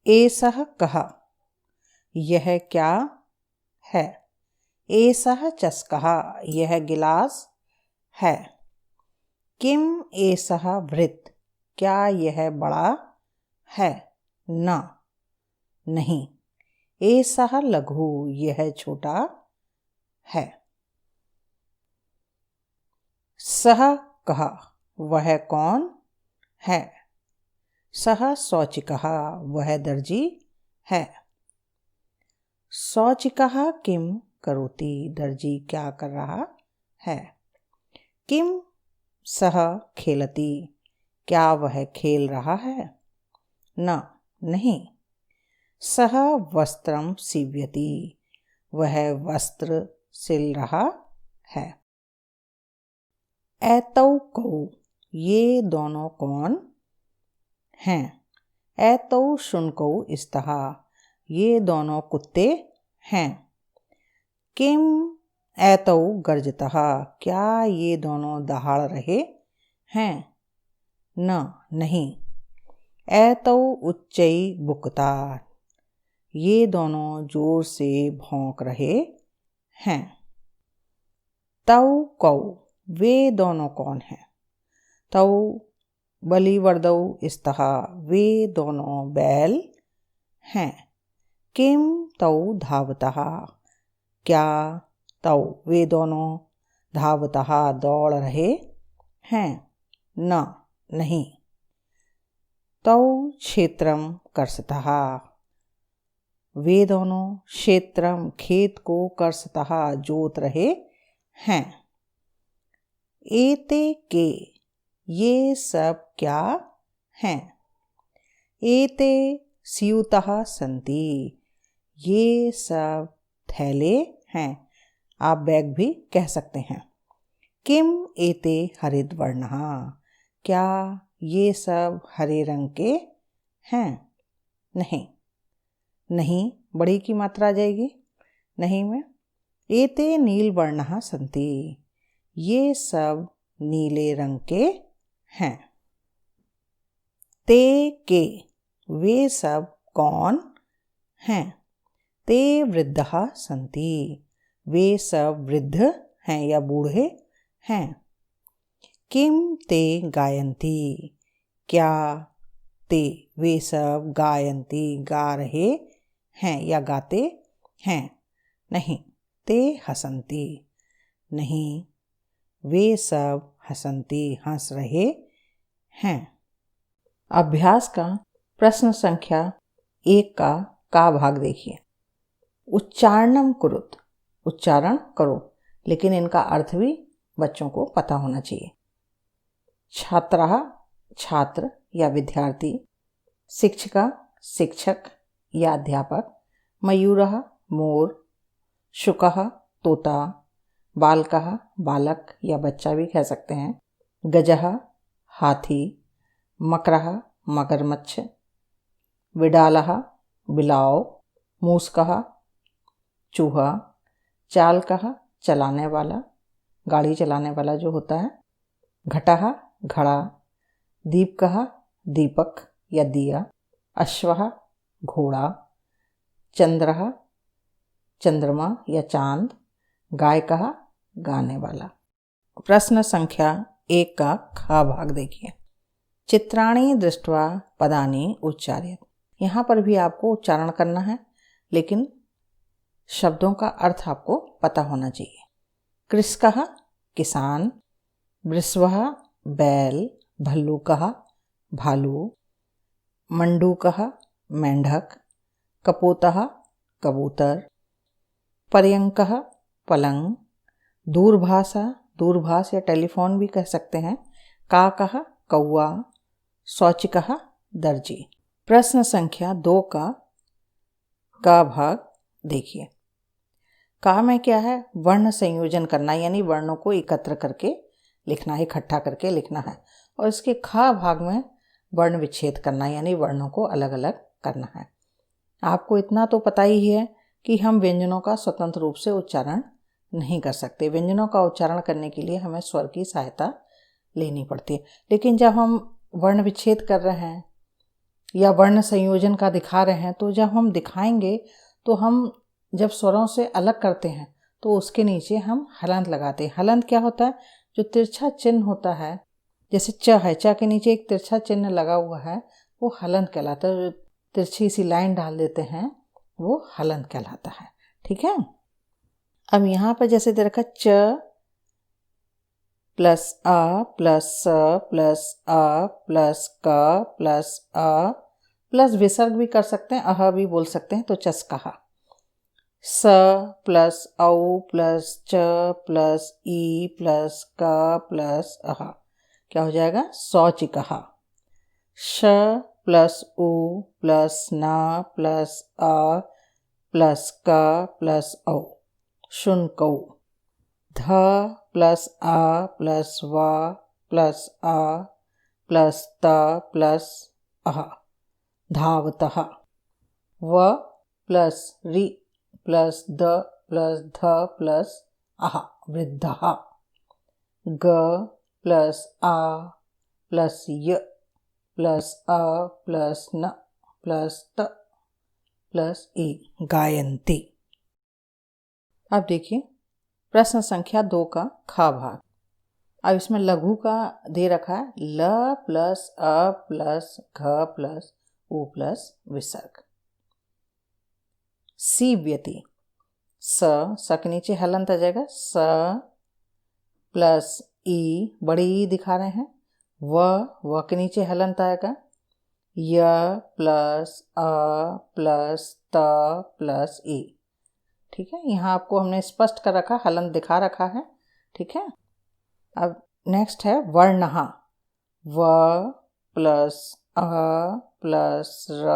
एषः कः, यह क्या है। एषः चषकः, यह गिलास है। किम एषः वृत्त, क्या यह बड़ा है। न, नहीं। एषः लघु, यह छोटा है। सः कः, वह कौन है। सः शौचिकः, वह दर्जी है। शौचिकः किम करोति, दर्जी क्या कर रहा है। किम सः खेलति, क्या वह खेल रहा है। न, नहीं। सः वस्त्रं सीव्यति, वह वस्त्र सिल रहा है। एतौ कौ, ये दोनों कौन हैं। एतौ शुनकौ स्तः, ये दोनों कुत्ते हैं। किम एतौ गर्जतः, क्या ये दोनों दहाड़ रहे हैं। न, नहीं। एतौ उच्चै बुक्ता, ये दोनों जोर से भौंक रहे हैं। तौ कौ, वे दोनों कौन हैं। तौ बलिवर्दौ स्तः, वे दोनों बैल हैं। किम तौ धावतः, क्या तौ वे दोनों धावतः दौड़ रहे हैं। न, नहीं। तौ क्षेत्रम कर्षतः, वे दोनों क्षेत्रम खेत को कर्षतः जोत रहे हैं। एते के, ये सब क्या हैं। एते स्यूतः सन्ति, ये सब थैले हैं। आप बैग भी कह सकते हैं। किम एते हरिद्वर्णः, क्या ये सब हरे रंग के हैं। नहीं। नहीं बड़ी की मात्रा आ जाएगी, नहीं में। एते नीलवर्णः सन्ति, ये सब नीले रंग के हैं। ते के, वे सब कौन हैं। ते वृद्धः सन्ति, वे सब वृद्ध हैं या बूढ़े हैं। किम ते गायन्ति, क्या ते वे सब गायन्ति गा रहे हैं या गाते हैं। नहीं। ते हसन्ति, नहीं वे सब हसन्ति हंस रहे हैं। अभ्यास का प्रश्न संख्या 1 का भाग देखिए। उच्चारणम कुरुत, उच्चारण करो, लेकिन इनका अर्थ भी बच्चों को पता होना चाहिए। छात्रः, छात्र या विद्यार्थी। शिक्षिका, शिक्षक या अध्यापक। मयूरः, मोर। शुकः, तोता। बालकः, बालक या बच्चा भी कह सकते हैं। गजः, हाथी। मकरः, मगरमच्छ। विडालः, बिलाव। मूषकः, चूहा। चालकः, चलाने वाला, गाड़ी चलाने वाला जो होता है। घटः, घड़ा। दीपकः, दीपक या दिया। अश्वः, घोड़ा। चंद्रः, चंद्रमा या चांद। गायकः, गाने वाला। प्रश्न संख्या 1 का खा भाग देखिए। चित्राणि दृष्ट्वा पदानि उच्चार्य। यहाँ पर भी आपको उच्चारण करना है, लेकिन शब्दों का अर्थ आपको पता होना चाहिए। कृषकः, किसान। वृषभः, बैल। भल्लूकः, भालू। मंडूकः, मेंढक। कपोतः, कबूतर। पर्यंकः, पलंग। दूरभाषा, दूरभाष या टेलीफोन भी कह सकते हैं। काकः, कौआ। शौचिकः, दर्जी। प्रश्न संख्या 2 का भाग देखिए। का में क्या है, वर्ण संयोजन करना, यानी वर्णों को एकत्र करके लिखना है, इकट्ठा करके लिखना है। और इसके खा भाग में वर्ण विच्छेद करना, यानी वर्णों को अलग अलग करना है। आपको इतना तो पता ही है कि हम व्यंजनों का स्वतंत्र रूप से उच्चारण नहीं कर सकते। व्यंजनों का उच्चारण करने के लिए हमें स्वर की सहायता लेनी पड़ती है। लेकिन जब हम वर्ण विच्छेद कर रहे हैं या वर्ण संयोजन का दिखा रहे हैं, तो जब हम दिखाएंगे तो हम जब स्वरों से अलग करते हैं तो उसके नीचे हम हलंत लगाते हैं। हलंत क्या होता है? जो तिरछा चिन्ह होता है, जैसे च है, च के नीचे एक तिरछा चिन्ह लगा हुआ है, वो हलंत कहलाता है। तिरछी सी लाइन डाल देते हैं, वो हलंत कहलाता है। ठीक है। अब यहाँ पर जैसे दे रखा च प्लस आ प्लस स प्लस आ प्लस क प्लस आ प्लस विसर्ग भी कर सकते हैं, अह भी बोल सकते हैं, तो चस्कहा। स प्लस औ प्लस च प्लस ई प्लस क प्लस अह, क्या हो जाएगा? शौचिकहा। श प्लस उ प्लस न प्लस अ प्लस क प्लस औ, शुनकौ। ध प्लस आ प्लस व प्लस आ प्लस त प्लस अह, धावतः। व प्लस रि प्लस द प्लस ध प्लस अह, वृद्धः। ग प्लस आ प्लस य प्लस अ प्लस न प्लस त प्लस ई, गायन्ति। अब देखिए प्रश्न संख्या 2 का खा भाग। अब इसमें लघु का दे रखा है ल प्लस अ प्लस घ प्लस उ प्लस विसर्ग। सीव्यति, स के नीचे हलंत आ जाएगा, स प्लस ई, बड़ी ई दिखा रहे हैं। व के नीचे हलंत आएगा, य प्लस अ प्लस त प्लस ई। ठीक है, यहाँ आपको हमने स्पष्ट कर रखा, हलंत दिखा रखा है। ठीक है। अब नेक्स्ट है वर्णः। व प्लस अ प्लस र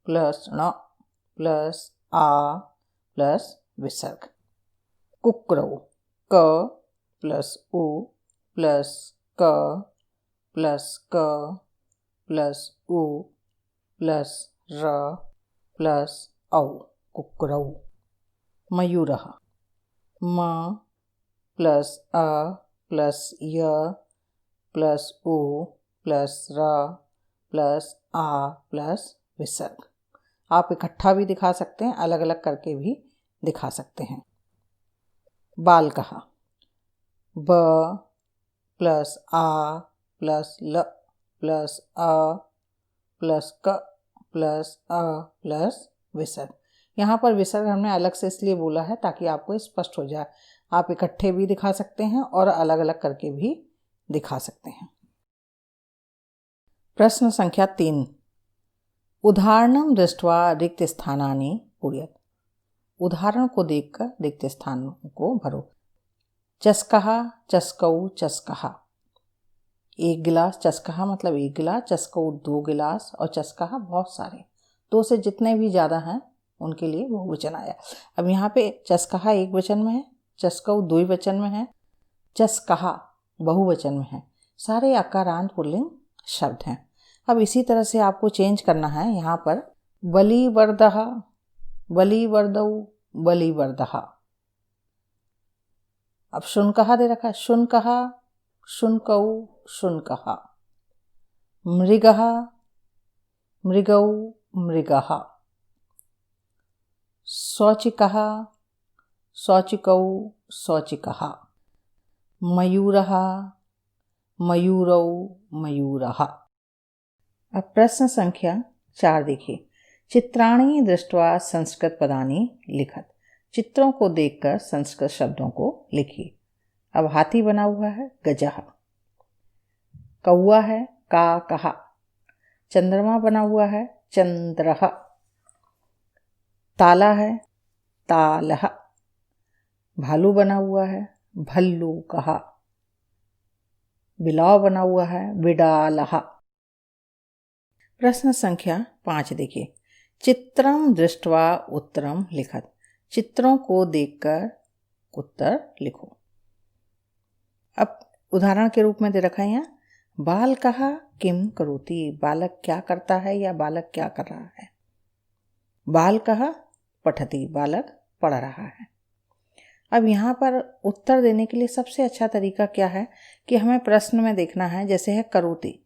प्लस ण प्लस आ प्लस विसर्ग। कुक्रौ, क प्लस उ प्लस क प्लस क प्लस उ प्लस र प्लस औ, कुक्रौ। मयूरः, म प्लस अ प्लस य प्लस उ प्लस र प्लस आ प्लस विसर्ग। आप इकट्ठा भी दिखा सकते हैं, अलग अलग करके भी दिखा सकते हैं। बालकः, ब प्लस आ प्लस ल प्लस अ प्लस क प्लस अ प्लस विसर्ग। यहाँ पर विसर्ग हमने अलग से इसलिए बोला है ताकि आपको स्पष्ट हो जाए। आप इकट्ठे भी दिखा सकते हैं और अलग अलग करके भी दिखा सकते हैं। प्रश्न संख्या 3, उदाहरणं दृष्ट्वा रिक्त स्थानानि पूरयत। उदाहरण को देखकर रिक्त स्थानों को भरो। चस्कहा, चस्कौ, चस्कहा। एक गिलास, चस्कहा मतलब एक गिलास, चस्कौ 2 गिलास और चस्कहा बहुत सारे। 2 से जितने भी ज़्यादा हैं उनके लिए बहुवचन आया। अब यहाँ पे चस्कहा एक वचन में है, चस्कौ द्विवचन में है, चस्कहा बहुवचन में है। सारे आकारांत पुल्लिंग शब्द हैं। अब इसी तरह से आपको चेंज करना है। यहाँ पर बलिवर्दः, बलिवर्दौ, बलिवर्दः। अब शुनकहा दे रखा है, शुनकहा, शुनकौ, शुनकः। मृगः, मृगौ, मृगः। शौचिकः, शौचिकौ, शौचिकः। मयूरः, मयूरौ, मयूरः। अब प्रश्न संख्या 4 देखिए। चित्राणि दृष्ट्वा संस्कृत पदानि लिखत। चित्रों को देखकर संस्कृत शब्दों को लिखिए। अब हाथी बना हुआ है, गजः। कौआ है, का कहा। चंद्रमा बना हुआ है, चंद्रः। ताला है, तालः। भालू बना हुआ है, भल्लू कहा। बिलाव बना हुआ है, बिडालः। प्रश्न संख्या 5 देखिए। चित्रम दृष्ट्वा उत्तरम लिखत। चित्रों को देखकर उत्तर लिखो। अब उदाहरण के रूप में दे रखा है यहाँ, बालकः किम करोति। बालक क्या करता है या बालक क्या कर रहा है। बालकः पठति, बालक पढ़ रहा है। अब यहाँ पर उत्तर देने के लिए सबसे अच्छा तरीका क्या है कि हमें प्रश्न में देखना है। जैसे है करोति,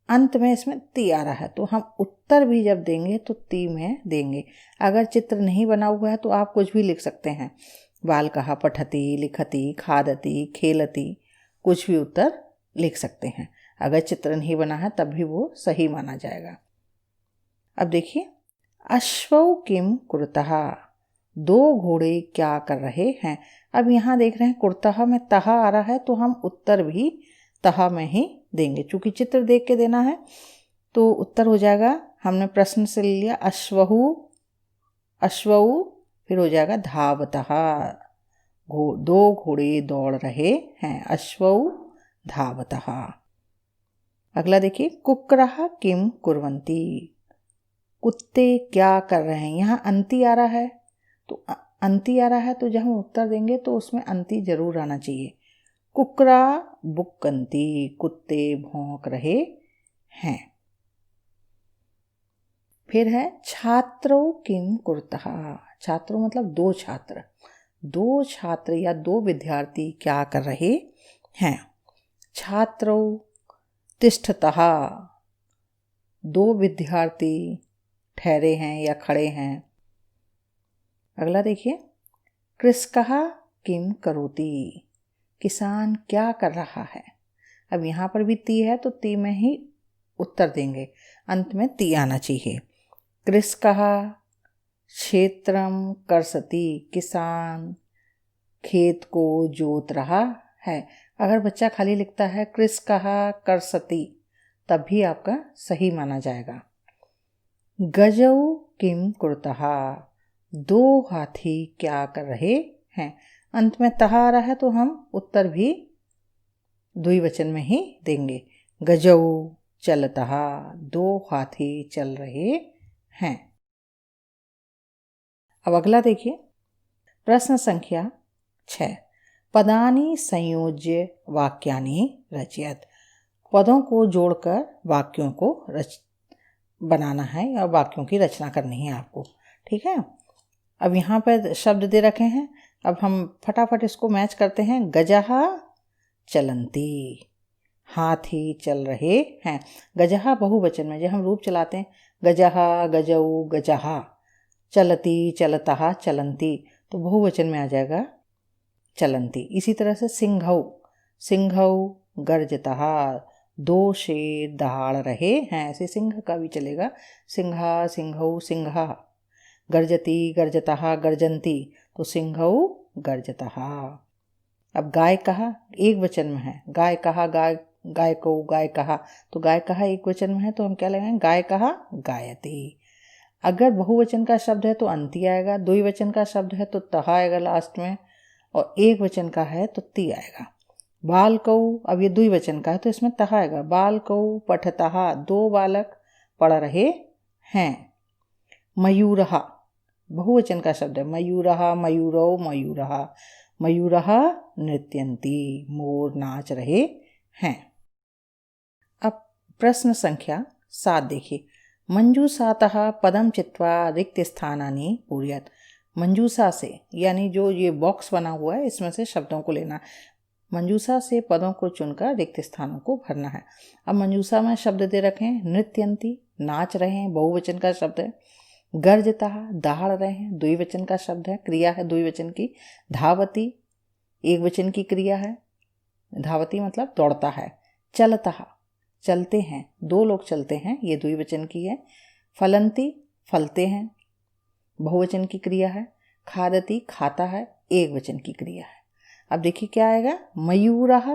अंत में इसमें ती आ रहा है, तो हम उत्तर भी जब देंगे तो ती में देंगे। अगर चित्र नहीं बना हुआ है तो आप कुछ भी लिख सकते हैं, बालकः पठति, लिखति, खादति, खेलति, कुछ भी उत्तर लिख सकते हैं। अगर चित्र नहीं बना है तब भी वो सही माना जाएगा। अब देखिए, अश्वौ किम कुरुतः, दो घोड़े क्या कर रहे हैं। अब यहाँ देख रहे हैं कुरुतः में तहा आ रहा है, तो हम उत्तर भी तहा में ही देंगे। चूंकि चित्र देख के देना है तो उत्तर हो जाएगा, हमने प्रश्न से ले लिया अश्वहु, अश्वऊ, फिर हो जाएगा धावतः, दो घोड़े दौड़ रहे हैं, अश्वऊ धावतः। अगला देखिए, कुक्रः किम कुर्वन्ति, कुत्ते क्या कर रहे हैं। यहाँ अंति आ रहा है, तो अंति आ रहा है तो जब हम उत्तर देंगे तो उसमें अंति जरूर आना चाहिए। कुकरा बुक्कन्ति, कुत्ते भौंक रहे हैं। फिर है छात्रो किम कुरुतः, छात्रों मतलब दो छात्र, दो छात्र या दो विद्यार्थी क्या कर रहे हैं। छात्रो तिष्ठतः, दो विद्यार्थी ठहरे हैं या खड़े हैं। अगला देखिए, कृषकः किम करोति, किसान क्या कर रहा है। अब यहाँ पर भी ती है तो ती में ही उत्तर देंगे, अंत में ती आना चाहिए। कृषकः क्षेत्रम कर्षति, किसान खेत को जोत रहा है। अगर बच्चा खाली लिखता है कृषकः कर्षति तब भी आपका सही माना जाएगा। गजौ किम कुरुतः, दो हाथी क्या कर रहे हैं। अंत में तहा आ रहा है तो हम उत्तर भी द्विवचन में ही देंगे। गजौ चलतः, दो हाथी चल रहे हैं। अब अगला देखिए, प्रश्न संख्या 6, पदानि संयोज्य वाक्यानि रचयत, पदों को जोड़कर वाक्यों को बनाना है या वाक्यों की रचना करनी है आपको। ठीक है, अब यहाँ पर शब्द दे रखे हैं, अब हम फटाफट इसको मैच करते हैं। गजः चलन्ति, हाथी चल रहे हैं। गजः बहुवचन में जब हम रूप चलाते हैं, गजः, गजौ, गजः, चलति, चलतः, चलन्ति, तो बहुवचन में आ जाएगा चलन्ति। इसी तरह से सिंहौ, सिंहौ गर्जतः, दो शेर दहाड़ रहे हैं, ऐसे सिंह का भी चलेगा, सिंहा, सिंहौ, सिंहा। गर्जति, गर्जतः, गर्जन्ति, तो सिंहौ गर्जतः। अब गाय कहा एक वचन में है, गाय कहा, गाय, गाय को, गाय कहा, तो गाय कहा एक वचन में है तो हम क्या लगाएंगे, गाय कहा गायति। अगर बहुवचन का शब्द है तो अंति आएगा, द्विवचन का शब्द है तो तहा आएगा लास्ट में, और एक वचन का है तो ती आएगा। बालकौ, अब ये द्विवचन का है तो इसमें तहा आएगा। बालकौ पठतः, दो बालक पढ़ रहे हैं। मयूरः बहुवचन का शब्द है, मयूरः, मयूरौ, मयूरः, मयूरः नृत्यन्ति, मोर नाच रहे हैं। अब प्रश्न संख्या 7 देखिए, मंजूषातः पदम चित्वा रिक्त स्थानानि पूरयत, मंजूषा से यानी जो ये बॉक्स बना हुआ है इसमें से शब्दों को लेना, मंजूषा से पदों को चुनकर रिक्त स्थानों को भरना है। अब मंजूषा में शब्द दे रखे हैं, नृत्यन्ति नाच रहे हैं, बहुवचन का शब्द है। गर्जतः दहाड़ रहे हैं, द्विवचन का शब्द है, क्रिया है द्विवचन की। धावती एक वचन की क्रिया है, धावती मतलब दौड़ता है। चलतः चलते हैं, दो लोग चलते हैं, ये द्विवचन की है। फलन्ति फलते हैं, बहुवचन की क्रिया है। खादति खाता है, एक वचन की क्रिया है। अब देखिए क्या आएगा, मयूरः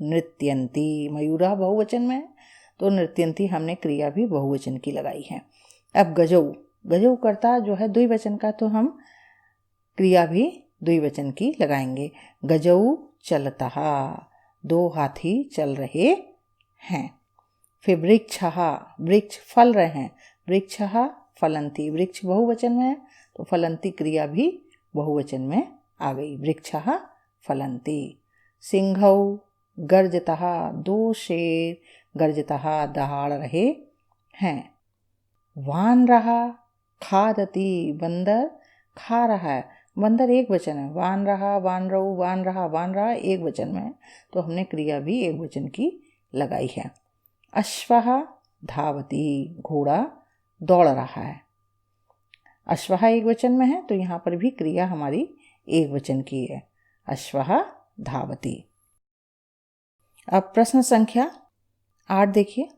नृत्यन्ति, मयूरः बहुवचन में है तो नृत्यन्ति हमने क्रिया भी बहुवचन की लगाई है। अब गजौ, गजौ करता जो है द्विवचन का तो हम क्रिया भी द्विवचन की लगाएंगे। गजौ चलतः, दो हाथी चल रहे हैं। फिर वृक्षः, वृक्ष फल रहे हैं, वृक्षः फलन्ति, वृक्ष बहुवचन में है तो फलन्ति क्रिया भी बहुवचन में आ गई, वृक्षः फलन्ति। सिंहौ गर्जतः, दो शेर गर्जतः दहाड़ रहे हैं। वानरः खादति, बंदर खा रहा है, बंदर एक वचन है। वानरः, वानरौ, वानरः, वानरः एक वचन में है तो हमने क्रिया भी एक वचन की लगाई है। अश्वः धावति, घोड़ा दौड़ रहा है। अश्वः एक वचन में है तो यहाँ पर भी क्रिया हमारी एक वचन की है, अश्वः धावति। अब प्रश्न संख्या 8 देखिए,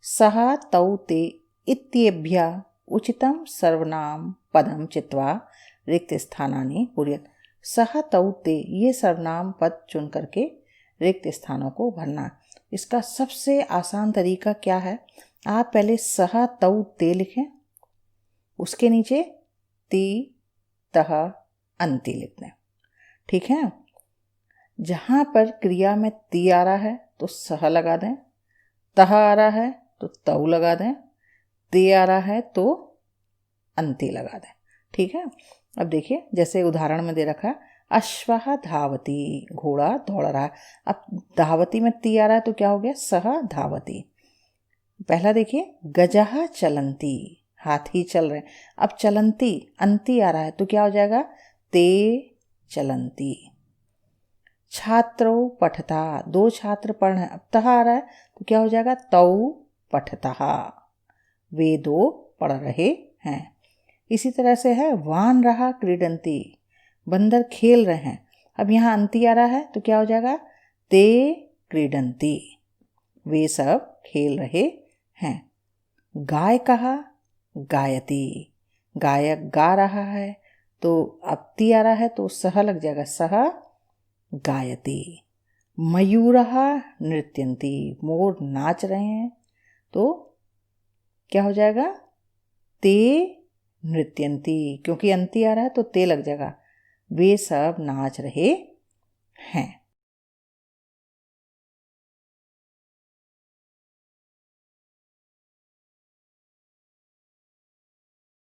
सः तौ ते इत्येभ्यः उचितं सर्वनाम पदम चित्वा रिक्त स्थानानि पूरयेत्। सः तौ ते, ये सर्वनाम पद चुन करके रिक्त स्थानों को भरना। इसका सबसे आसान तरीका क्या है, आप पहले सः तौ ते लिखें, उसके नीचे ती तह अंति लिख दें। ठीक है, जहाँ पर क्रिया में ती आ रहा है तो सह लगा दें, तह आ रहा है तो तौ लगा दें, ते आ रहा है तो अंति लगा दें। ठीक है, अब देखिए जैसे उदाहरण में दे रखा है, अश्वः धावति, घोड़ा दौड़ रहा है। अब धावति में ती आ रहा है तो क्या हो गया, सह धावति। पहला देखिए, गजः चलन्ति, हाथी चल रहे हैं। अब चलन्ति अंति आ रहा है तो क्या हो जाएगा, ते चलन्ति। छात्रौ पठता, 2 छात्र पढ़ रहे हैं, अब तह आ रहा है तो क्या हो जाएगा, तौ पठतः, वे 2 पढ़ रहे हैं। इसी तरह से है, वानरः क्रीडन्ति, बंदर खेल रहे हैं। अब यहाँ अंति आ रहा है तो क्या हो जाएगा, ते क्रीडन्ति, वे सब खेल रहे हैं। गायकः गायति, गायक गा रहा है तो अब ती आ रहा है तो सह लग जाएगा, सह गायति। मयूरः नृत्यन्ति, मोर नाच रहे हैं तो क्या हो जाएगा, ते नृत्यन्ति, क्योंकि अंति आ रहा है तो ते लग जाएगा, वे सब नाच रहे हैं।